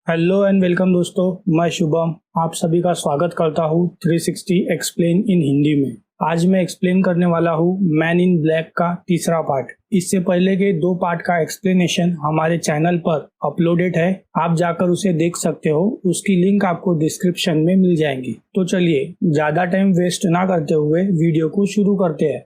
Hello and welcome दोस्तों, मैं शुभम आप सभी का स्वागत करता हूँ 360 एक्सप्लेन इन हिंदी में। आज मैं एक्सप्लेन करने वाला हूँ मैन इन ब्लैक का तीसरा पार्ट। इससे पहले के 2 पार्ट का एक्सप्लेनेशन हमारे चैनल पर अपलोडेड है, आप जाकर उसे देख सकते हो। उसकी लिंक आपको डिस्क्रिप्शन में मिल जाएंगी। तो चलिए ज्यादा टाइम वेस्ट ना करते हुए वीडियो को शुरू करते हैं।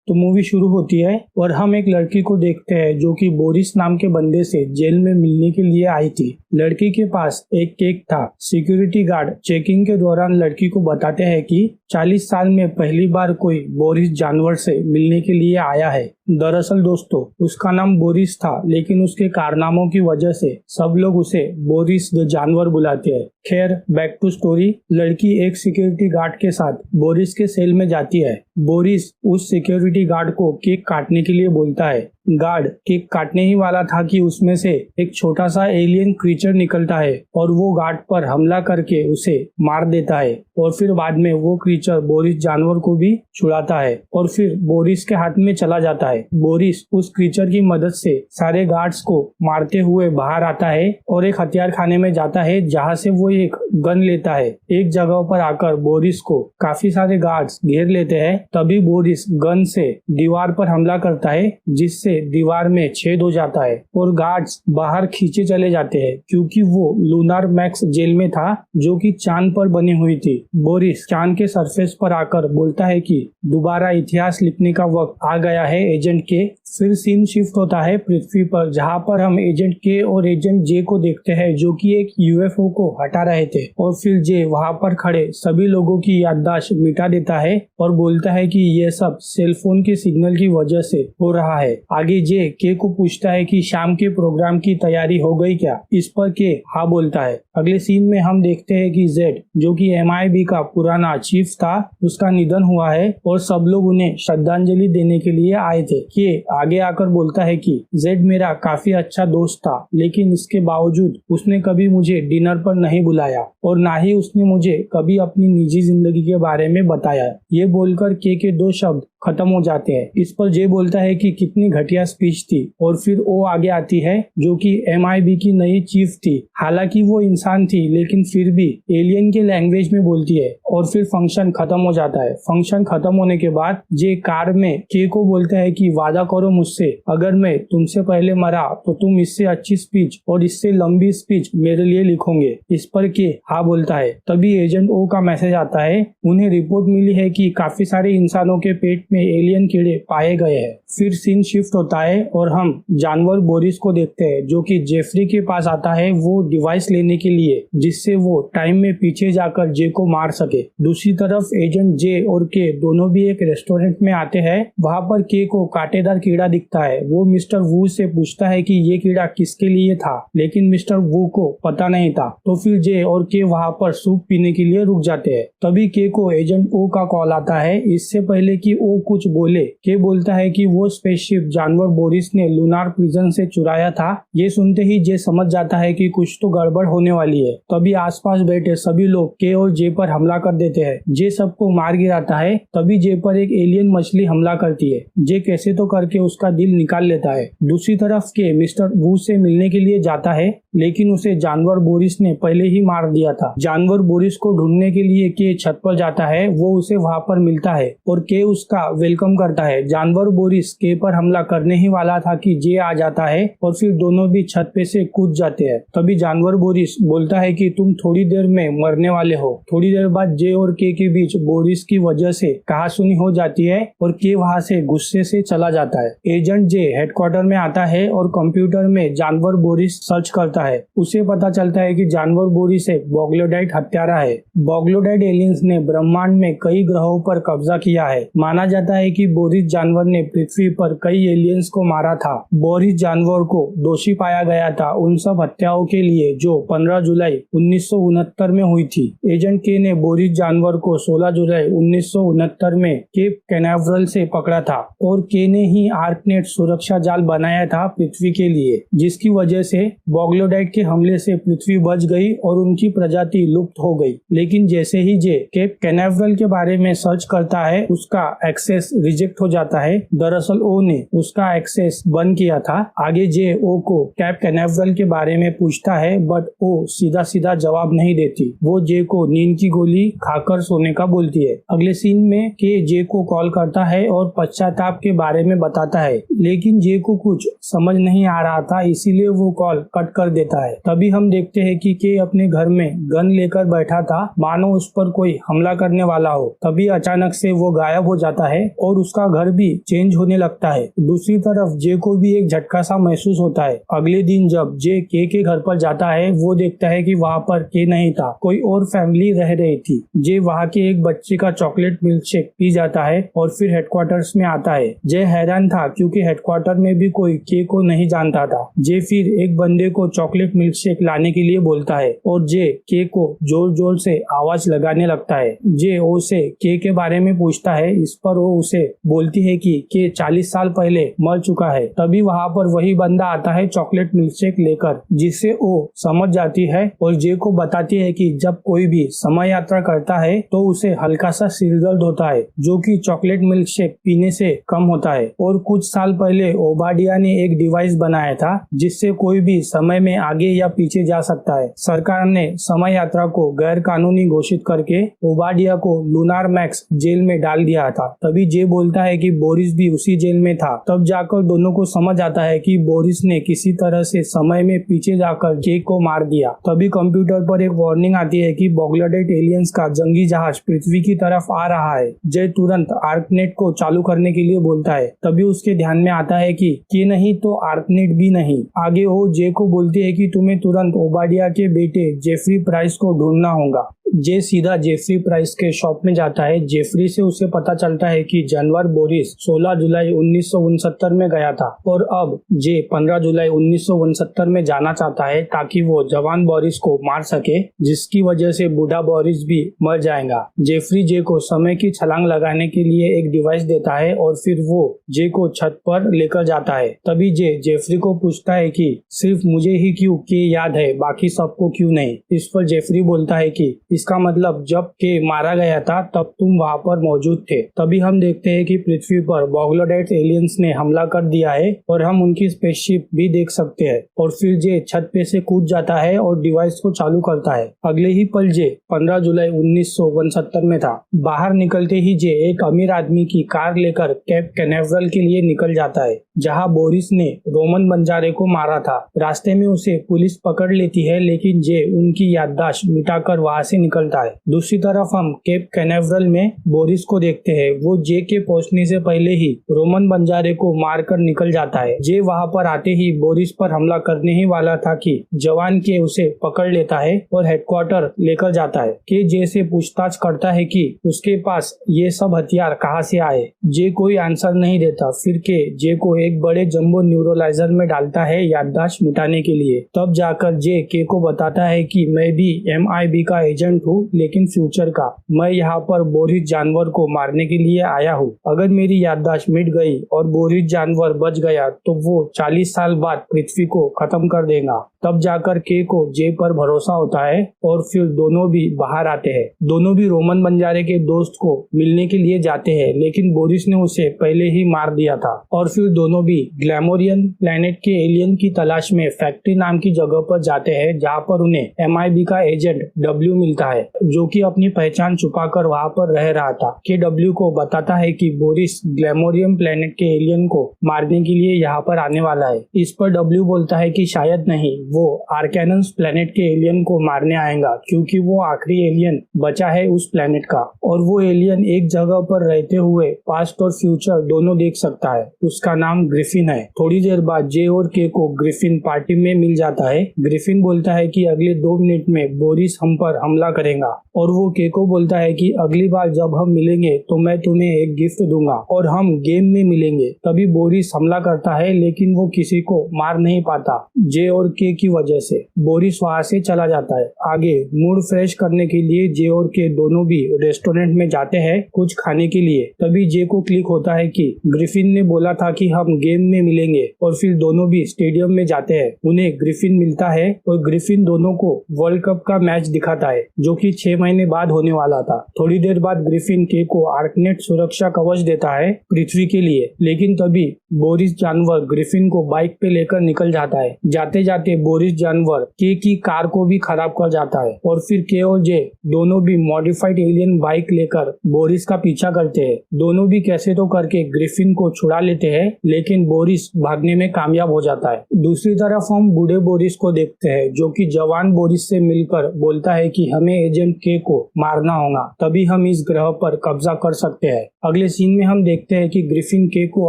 तो मूवी शुरू होती है और हम एक लड़की को देखते हैं जो कि बोरिस नाम के बंदे से जेल में मिलने के लिए आई थी। लड़की के पास एक केक था। सिक्योरिटी गार्ड चेकिंग के दौरान लड़की को बताते हैं कि 40 साल में पहली बार कोई बोरिस जानवर से मिलने के लिए आया है। दरअसल दोस्तों, उसका नाम बोरिस था, लेकिन उसके कारनामों की वजह से सब लोग उसे बोरिस द जानवर बुलाते हैं। खैर, बैक टू स्टोरी। लड़की एक सिक्योरिटी गार्ड के साथ बोरिस के सेल में जाती है। बोरिस उस सिक्योरिटी गार्ड को केक काटने के लिए बोलता है। गार्ड केक काटने ही वाला था कि उसमें से एक छोटा सा एलियन क्रीचर निकलता है और वो गार्ड पर हमला करके उसे मार देता है। और फिर बाद में वो क्रीचर बोरिस जानवर को भी छुड़ाता है और फिर बोरिस के हाथ में चला जाता है। बोरिस उस क्रीचर की मदद से सारे गार्ड्स को मारते हुए बाहर आता है और एक हथियार खाने में जाता है, जहाँ से वो एक गन लेता है। एक जगह पर आकर बोरिस को काफी सारे गार्ड्स घेर लेते हैं। तभी बोरिस गन से दीवार पर हमला करता है, जिससे दीवार में छेद हो जाता है और गार्ड्स बाहर खींचे चले जाते हैं, क्योंकि वो लूनार मैक्स जेल में था जो कि चांद पर बनी हुई थी। बोरिस चांद के सरफेस पर आकर बोलता है कि दोबारा इतिहास लिखने का वक्त आ गया है एजेंट के। फिर सीन शिफ्ट होता है पृथ्वी पर, जहाँ पर हम एजेंट के और एजेंट जे को देखते हैं जो कि एक यूएफओ को हटा रहे थे। और फिर जे वहाँ पर खड़े सभी लोगों की याददाश्त मिटा देता है और बोलता है कि ये सब सेलफोन के सिग्नल की वजह से हो रहा है। आगे जे के को पूछता है कि शाम के प्रोग्राम की तैयारी हो गई क्या। इस पर के हाँ बोलता है। अगले सीन में हम देखते हैं कि जेड, जो कि MIB का पुराना चीफ था, उसका निधन हुआ है और सब लोग उन्हें श्रद्धांजलि देने के लिए आए थे। के आगे आकर बोलता है कि जेड मेरा काफी अच्छा दोस्त था, लेकिन इसके बावजूद उसने कभी मुझे डिनर पर नहीं बुलाया और ना ही उसने मुझे कभी अपनी निजी जिंदगी के बारे में बताया। ये बोलकर के 2 शब्द खत्म हो जाते हैं। इस पर जे बोलता है कि कितनी घटिया स्पीच थी और फिर वो आगे आती है जो कि MIB की नई चीफ थी। हालांकि वो इंसान थी, लेकिन फिर भी एलियन के लैंग्वेज में बोलती है और फिर फंक्शन खत्म हो जाता है। फंक्शन खत्म होने के बाद जे कार में के को बोलता है कि वादा करो मुझसे, अगर मैं तुमसे पहले मरा तो तुम इससे अच्छी स्पीच और इससे लंबी स्पीच मेरे लिए लिखोगे। इस पर के हाँ बोलता है। तभी एजेंट ओ का मैसेज आता है। उन्हें रिपोर्ट मिली है कि काफी सारे इंसानों के पेट में एलियन कीड़े पाए गए हैं। फिर सीन शिफ्ट होता है और हम जानवर बोरिस को देखते हैं जो कि जेफरी के पास आता है वो डिवाइस लेने के लिए, जिससे वो टाइम में पीछे जाकर जे को मार सके। दूसरी तरफ एजेंट जे और के दोनों भी एक रेस्टोरेंट में आते हैं। वहाँ पर के को कांटेदार कीड़ा दिखता है। वो मिस्टर वू से पूछता है कि ये कीड़ा किसके लिए था, लेकिन मिस्टर वू को पता नहीं था। तो फिर जे और के वहाँ पर सूप पीने के लिए रुक जाते हैं। तभी के को एजेंट ओ का कॉल आता है। इससे पहले कि ओ कुछ बोले, के बोलता है कि वो स्पेसशिप जानवर बोरिस ने लूनार प्रिजन से चुराया था। ये सुनते ही जे समझ जाता है कि कुछ तो गड़बड़ होने वाली है। तभी आसपास बैठे सभी लोग के और जे पर हमला कर देते हैं। जे सबको मार गिराता है। तभी जे पर एक एलियन मछली हमला करती है। जे कैसे तो करके उसका दिल निकाल लेता है। दूसरी तरफ के मिस्टर वू से मिलने के लिए जाता है, लेकिन उसे जानवर बोरिस ने पहले ही मार दिया था। जानवर बोरिस को ढूंढने के लिए के छत पर जाता है। वो उसे वहाँ पर मिलता है और के उसका वेलकम करता है। जानवर बोरिस के पर हमला करने ही वाला था कि जे आ जाता है और फिर दोनों भी छत पे से कूद जाते हैं। तभी जानवर बोरिस बोलता है कि तुम थोड़ी देर में मरने वाले हो। थोड़ी देर बाद जे और के बीच बोरिस की वजह से कहासुनी हो जाती है और के वहाँ से गुस्से से चला जाता है। एजेंट जे हेडक्वार्टर में आता है और कंप्यूटर में जानवर बोरिस सर्च करता है। उसे पता चलता है कि जानवर बोरिस एक बॉग्लोडाइट हत्यारा है। बॉग्लोडाइट एलियंस ने ब्रह्मांड में कई ग्रहों पर कब्जा किया है। माना जाता है कि बोरिस जानवर ने पृथ्वी पर कई एलियंस को मारा था। बोरिस जानवर को दोषी पाया गया था उन सब हत्याओं के लिए जो 15 जुलाई 1969 में हुई थी। एजेंट के ने बोरिस जानवर को 16 जुलाई 1969 में केप कैनावरल से पकड़ा था और के ने ही आर्कनेट सुरक्षा जाल बनाया था पृथ्वी के लिए, जिसकी वजह से बॉग्लोडाइट के हमले से पृथ्वी बच गई और उनकी प्रजाति लुप्त हो गई। लेकिन जैसे ही जे केप कैनावरल के बारे में सर्च करता है, उसका एक्सेस रिजेक्ट हो जाता है। दरअसल ओ ने उसका एक्सेस बंद किया था। आगे जे ओ को कैप कैनावरल के बारे में पूछता है, बट ओ सीधा सीधा जवाब नहीं देती। वो जे को नींद की गोली खाकर सोने का बोलती है। अगले सीन में के जे को कॉल करता है और पश्चाताप के बारे में बताता है, लेकिन जे को कुछ समझ नहीं आ रहा था, इसीलिए वो कॉल कट कर देता है। तभी हम देखते हैं कि के अपने घर में गन लेकर बैठा था, मानो उस पर कोई हमला करने वाला हो। तभी अचानक से वो गायब हो जाता है और उसका घर भी चेंज होने लगता है। दूसरी तरफ जे को भी एक झटका सा महसूस होता है। अगले दिन जब जे के घर पर जाता है, वो देखता है कि वहाँ पर के नहीं था, कोई और फैमिली रह रही थी। जे वहाँ के एक बच्चे का चॉकलेट मिल्क शेक पी जाता है और फिर हेडक्वार्टर्स में आता है। जे हैरान था क्योंकि हेडक्वार्टर में भी कोई के को नहीं जानता था। जे फिर एक बंदे को चॉकलेट मिल्क शेक लाने के लिए बोलता है और जे के को जोर जोर से आवाज लगाने लगता है। जे ओ से के बारे में पूछता है, इस पर वो उसे बोलती है कि के 40 साल पहले मर चुका है। तभी वहाँ पर वही बंदा आता है चॉकलेट मिल्क शेक लेकर, जिससे वो समझ जाती है और जे को बताती है कि जब कोई भी समय यात्रा करता है तो उसे हल्का सा सिर दर्द होता है, जो कि चॉकलेट मिल्क शेक पीने से कम होता है। और कुछ साल पहले ओबाडिया ने एक डिवाइस बनाया था जिससे कोई भी समय में आगे या पीछे जा सकता है। सरकार ने समय यात्रा को गैर कानूनी घोषित करके ओबाडिया को लूनार मैक्स जेल में डाल दिया था। तभी जे बोलता है कि बोरिस भी उसी जेल में था। तब जाकर दोनों को समझ आता है कि बोरिस ने किसी तरह से समय में पीछे जाकर के को मार दिया। तभी कंप्यूटर पर एक वार्निंग आती है कि बॉगलाडेट एलियंस का जंगी जहाज पृथ्वी की तरफ आ रहा है। जे तुरंत आर्कनेट को चालू करने के लिए बोलता है। तभी उसके ध्यान में आता है कि नहीं तो आर्कनेट भी नहीं। आगे वो जे को बोलती है कि तुम्हें तुरंत ओबाडिया के बेटे जेफरी प्राइस को ढूंढना होगा। जे सीधा जेफरी प्राइस के शॉप में जाता है। जेफरी से उसे पता चलता है कि जानवर बोरिस 16 जुलाई 1969 में गया था और अब जे 15 जुलाई 1969 में जाना चाहता है ताकि वो जवान बोरिस को मार सके, जिसकी वजह से बूढ़ा बोरिस भी मर जाएगा। जेफरी जे को समय की छलांग लगाने के लिए एक डिवाइस देता है और फिर वो जे को छत पर लेकर जाता है। तभी जे जेफरी को पूछता है कि सिर्फ मुझे ही क्यों के याद है, बाकी सबको क्यों नहीं। इस पर जेफरी बोलता है कि इसका मतलब जब के मारा गया था तब तुम वहाँ पर मौजूद थे। तभी हम देखते हैं कि पृथ्वी पर बॉगलाडेट एलियंस ने हमला कर दिया है और हम उनकी स्पेसशिप भी देख सकते हैं। और फिर जे छत पे से कूद जाता है और डिवाइस को चालू करता है। अगले ही पल जे 15 जुलाई 1969 में था। बाहर निकलते ही जे एक अमीर आदमी की कार लेकर कैप कैनावरल के लिए निकल जाता है, जहाँ बोरिस ने रोमन बंजारे को मारा था। रास्ते में उसे पुलिस पकड़ लेती है, लेकिन जे उनकी याददाश्त मिटाकर वहाँ से निकलता है। दूसरी तरफ हम केप कैनावरल में बोरिस को देखते हैं। वो जे के पहुंचने से पहले ही रोमन बंजारे को मारकर निकल जाता है। जे वहां पर आते ही बोरिस पर हमला करने ही वाला था कि जवान के उसे पकड़ लेता है और हेडक्वार्टर लेकर जाता है। के जे से पूछताछ करता है कि उसके पास ये सब हथियार कहाँ से आए। जे कोई आंसर नहीं देता। फिर के जे को एक बड़े जंबो न्यूरोलाइजर में डालता है याददाश्त मिटाने के लिए। तब जाकर जे के को बताता है कि मैं भी MIB का एजेंट हूँ, लेकिन फ्यूचर का। मैं यहाँ पर बोरिस जानवर को मारने के लिए आया हूँ। अगर मेरी याददाश्त मिट गई और बोरिस जानवर बच गया तो वो 40 साल बाद पृथ्वी को खत्म कर देगा। तब जाकर के को जे पर भरोसा होता है और फिर दोनों भी बाहर आते हैं। दोनों भी रोमन बंजारे के दोस्त को मिलने के लिए जाते हैं, लेकिन बोरिस ने उसे पहले ही मार दिया था। और फिर दोनों भी ग्लैमोरियन प्लेनेट के एलियन की तलाश में फैक्ट्री नाम की जगह पर जाते हैं, जहाँ पर उन्हें MIB का एजेंट W मिलता है, जो कि अपनी पहचान छुपाकर वहाँ पर रह रहा था। के W को बताता है कि बोरिस ग्लैमोरियन प्लेनेट के एलियन को मारने के लिए यहाँ पर आने वाला है। इस पर W बोलता है कि शायद नहीं, वो आर्कैनस प्लेनेट के एलियन को मारने आएगा, क्योंकि वो आखिरी एलियन बचा है उस प्लेनेट का और वो एलियन एक जगह पर रहते हुए पास्ट और फ्यूचर दोनों देख सकता है। उसका नाम ग्रिफिन है। थोड़ी देर बाद जे और के को ग्रिफिन पार्टी में मिल जाता है। ग्रिफिन बोलता है कि अगले 2 मिनट में बोरिस हम पर हमला करेगा और वो के को बोलता है कि अगली बार जब हम मिलेंगे तो मैं तुम्हें एक गिफ्ट दूंगा और हम गेम में मिलेंगे। तभी बोरिस हमला करता है, लेकिन वो किसी को मार नहीं पाता। जे और के की वजह से बोरिस वहां से चला जाता है। आगे मूड फ्रेश करने के लिए जे और के दोनों भी रेस्टोरेंट में जाते हैं कुछ खाने के लिए। तभी जे को क्लिक होता है कि ग्रिफिन ने बोला था कि हम गेम में मिलेंगे, और फिर दोनों भी स्टेडियम में जाते हैं। उन्हें ग्रिफिन मिलता है और ग्रिफिन दोनों को वर्ल्ड कप का मैच दिखाता है जो कि 6 महीने बाद होने वाला था। थोड़ी देर बाद ग्रिफिन के को आर्कनेट सुरक्षा कवच देता है पृथ्वी के लिए, लेकिन तभी बोरिस जानवर ग्रिफिन को बाइक पे लेकर निकल जाता है। जाते जाते बोरिस जानवर के की कार को भी खराब कर जाता है, और फिर के और जे दोनों भी मॉडिफाइड एलियन बाइक लेकर बोरिस का पीछा करते हैं। दोनों भी कैसे तो करके ग्रिफिन को छुड़ा लेते हैं, लेकिन बोरिस भागने में कामयाब हो जाता है। दूसरी तरफ हम बूढ़े बोरिस को देखते हैं जो कि जवान बोरिस से मिलकर बोलता है कि हमें एजेंट के को मारना होगा, तभी हम इस ग्रह पर कब्जा कर सकते हैं। अगले सीन में हम देखते हैं कि ग्रिफिन के को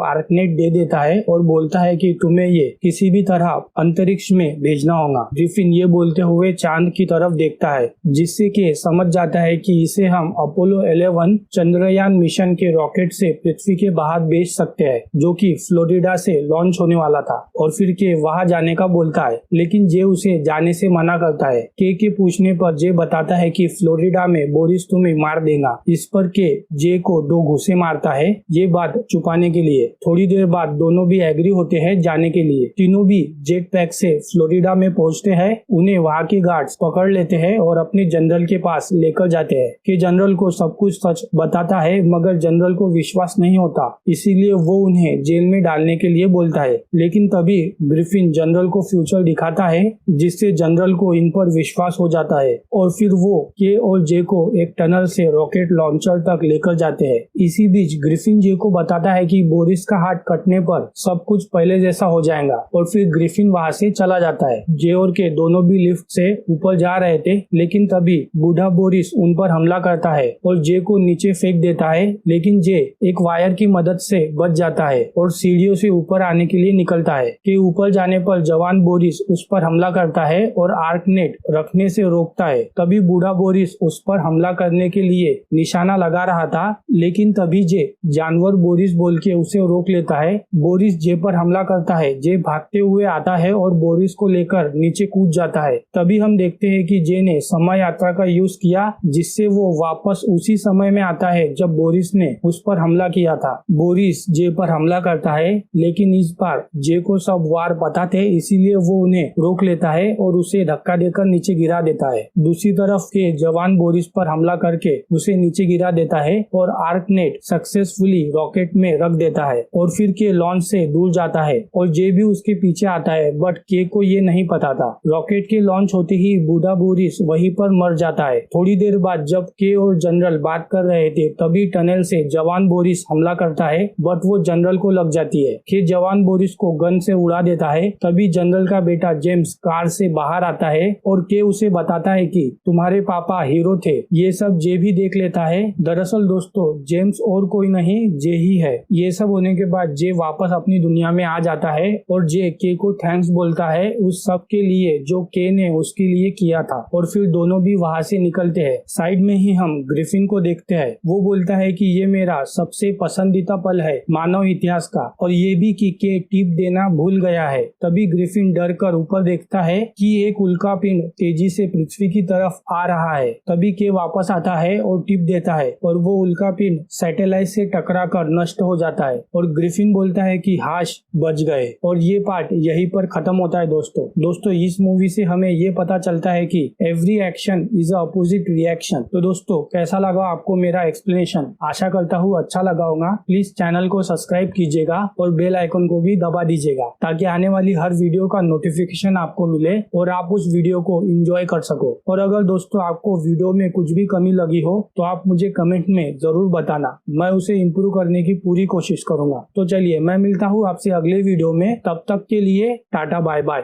आर्कनेट दे देता है और बोलता है कि तुम्हें ये किसी भी तरह अंतरिक्ष में भेजना होगा। ग्रिफिन ये बोलते हुए चांद की तरफ देखता है, जिससे के समझ जाता है कि इसे हम अपोलो 11 चंद्रयान मिशन के रॉकेट से पृथ्वी के बाहर भेज सकते हैं, जो कि फ्लोरिडा से लॉन्च होने वाला था। और फिर के वहां जाने का बोलता है, लेकिन जे उसे जाने से मना करता है। के पूछने पर जे बताता है कि फ्लोरिडा में बोरिस तुम्हें मार देगा। इस पर के जे को 2 घूंसे मारता है ये बात छुपाने के लिए। थोड़ी देर बाद दोनों भी एग्री होते हैं जाने के लिए। तीनों भी जेट पैक से फ्लोरिडा में पहुंचते हैं। उन्हें वहां के गार्ड्स पकड़ लेते हैं और अपने जनरल के पास लेकर जाते हैं। कि जनरल को सब कुछ सच बताता है, मगर जनरल को विश्वास नहीं होता, इसीलिए वो उन्हें जेल में डालने के लिए बोलता है। लेकिन तभी ग्रिफिन जनरल को फ्यूचर दिखाता है, जिससे जनरल को इन पर विश्वास हो जाता है, और फिर वो के और जे को एक टनल से रॉकेट लॉन्चर तक लेकर जाते हैं। इसी बीच ग्रिफिन जे को बताता है कि बोरिस का हाथ कटने पर सब कुछ पहले जैसा हो जाएगा, और फिर ग्रिफिन वहां से चला जाता है। जे और के दोनों भी लिफ्ट से ऊपर जा रहे थे, लेकिन तभी बूढ़ा बोरिस उन पर हमला करता है और जे को नीचे फेंक देता है। लेकिन जे एक वायर की मदद से बच जाता है और सीढ़ियों से ऊपर आने के लिए निकलता है। कि ऊपर जाने पर जवान बोरिस उस पर हमला करता है और आर्कनेट रखने से रोकता है। तभी बूढ़ा बोरिस उस पर हमला करने के लिए निशाना लगा रहा था, लेकिन तभी जे जानवर बोरिस बोल के उसे रोक लेता है। बोरिस जे पर हमला करता है। जे भागते हुए आता है और बोरिस को लेकर नीचे कूद जाता है। तभी हम देखते हैं कि जे ने समय यात्रा का यूज किया, जिससे वो वापस उसी समय में आता है जब बोरिस ने उस पर हमला किया था। बोरिस जे पर हमला करता है, लेकिन इस बार जे को सब वार पता थे, इसीलिए वो उन्हें रोक लेता है और उसे धक्का देकर नीचे गिरा देता है। दूसरी तरफ के जवान बोरिस पर हमला करके उसे नीचे गिरा देता है और आर्कनेट सक्सेसफुली रॉकेट में रख देता है और फिर के लॉन्च से दूर जाता है और जे भी उसके पीछे आता है, बट के को ये नहीं पता था। रॉकेट के लॉन्च होते ही बूढ़ा बोरिस वहीं पर मर जाता है। थोड़ी देर बाद जब के और जनरल बात कर रहे थे, तभी टनल से जवान बोरिस हमला करता है, बट वो जनरल को लग जाती है। के जवान बोरिस को गन से उड़ा देता है। तभी जनरल का बेटा जेम्स कार से बाहर आता है और के उसे बताता है कि तुम्हारे पापा हीरो थे। ये सब जे भी देख लेता है। दरअसल दोस्तों, जेम्स और कोई नहीं, जे ही है। ये सब होने के बाद जे वापस अपनी दुनिया में आ जाता है और जे के को थैंक्स बोलता है उस सब के लिए जो के ने उसके लिए किया था, और फिर दोनों भी वहाँ से निकलते हैं। साइड में ही हम ग्रिफिन को देखते हैं। वो बोलता है कि ये मेरा सबसे पसंदीदा पल है मानव इतिहास का, और ये भी कि के टिप देना भूल गया है। तभी ग्रिफिन डर कर ऊपर देखता है कि एक उल्का पिंड तेजी से पृथ्वी की तरफ आ रहा है। तभी के वापस आता है और टिप देता है और वो उल्का पिंड सैटेलाइट से टकरा कर नष्ट हो जाता है और ग्रिफिन बोलता है कि हाश बच गए। और ये पार्ट यहीं पर खत्म होता है दोस्तों इस मूवी से हमें ये पता चलता है कि every action is a opposite reaction. तो दोस्तों, कैसा लगा आपको मेरा एक्सप्लेनेशन? आशा करता हूँ अच्छा लगा होगा। प्लीज चैनल को सब्सक्राइब कीजिएगा और बेल आइकन को भी दबा दीजिएगा, ताकि आने वाली हर वीडियो का नोटिफिकेशन आपको मिले और आप उस वीडियो को एंजॉय कर सको। और अगर दोस्तों आपको वीडियो में कुछ भी कमी लगी हो तो आप मुझे कमेंट में जरूर बताना, मैं उसे इम्प्रूव करने की पूरी कोशिश करूंगा। तो चलिए, मैं मिलता हूँ आपसे अगले वीडियो में। तब तक के लिए टाटा बाय बाय।